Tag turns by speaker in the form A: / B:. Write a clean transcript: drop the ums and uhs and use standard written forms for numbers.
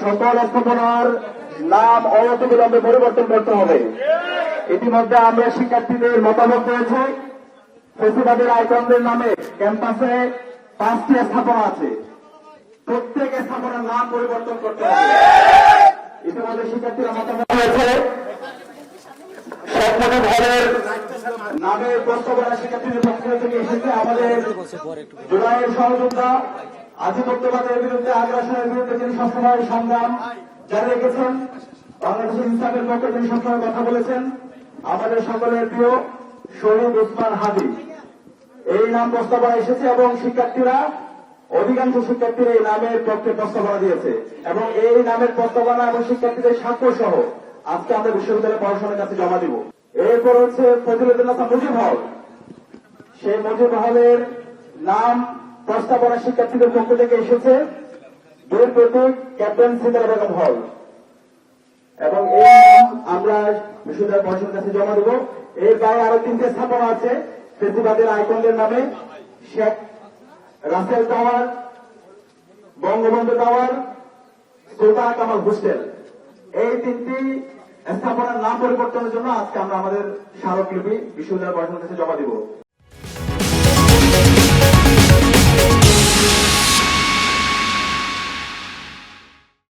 A: সকল স্থাপনার নাম অনতিবিলম্বে পরিবর্তন করতে হবে। ইতিমধ্যে আমরা শিক্ষার্থীদের মতামত রয়েছে। ফেসিবাদের আইকনদের নামে ক্যাম্পাসে 5টি স্থাপনা আছে, প্রত্যেক স্থাপনার নাম পরিবর্তন করতে হবে। ইতিমধ্যে শিক্ষার্থীরা মতামত রয়েছে। সবমত হলের নামের প্রস্তাবনা শিক্ষার্থীদের পক্ষ থেকে এসেছে। আমাদের জুলাইয়ের সহযোদ্ধা, আধিপত্যবাদের বিরুদ্ধে, আগ্রাসনের বিরুদ্ধে যিনি সবসময় সংগ্রাম জারি রেখেছেন, বাংলাদেশের ইনসাফের পক্ষে তিনি সবসময় কথা বলেছেন, আমাদের সকলের প্রিয় শহীদ উসমান হাদি, এই নাম প্রস্তাবনা এসেছে এবং শিক্ষার্থীরা, অধিকাংশ শিক্ষার্থীরা এই নামের পক্ষে প্রস্তাবনা দিয়েছে এবং এই নামের প্রস্তাবনা এবং শিক্ষার্থীদের স্বাক্ষর সহ আজকে আমরা বিশ্ববিদ্যালয় প্রশাসনের কাছে জমা দিব। এরপর হচ্ছে ফজিলুদ্দিন মুজিব হল। সেই মুজিব হলের নাম প্রস্তাবনা শিক্ষার্থীদের পক্ষ থেকে এসেছে। দুই প্রতীক ক্যাপ্টেন সিতারা বেগম হল এবং এই নাম আমরা বিশ্ববিদ্যালয় প্রশাসনের কাছে জমা দিব। এর গায়ে আরো 3টে স্থাপনা আছে ফেসিবাদের আইকনদের নামে, শেখ রাসেল টাওয়ার, বঙ্গবন্ধু টাওয়ার, সুলতান কামাল হোস্টেল। এই 3টি স্থাপনার নাম পরিবর্তনের জন্য আজকে আমরা আমাদের স্মারকলিপি বিশ্ববিদ্যালয় প্রশাসনের কাছে জমা দিব।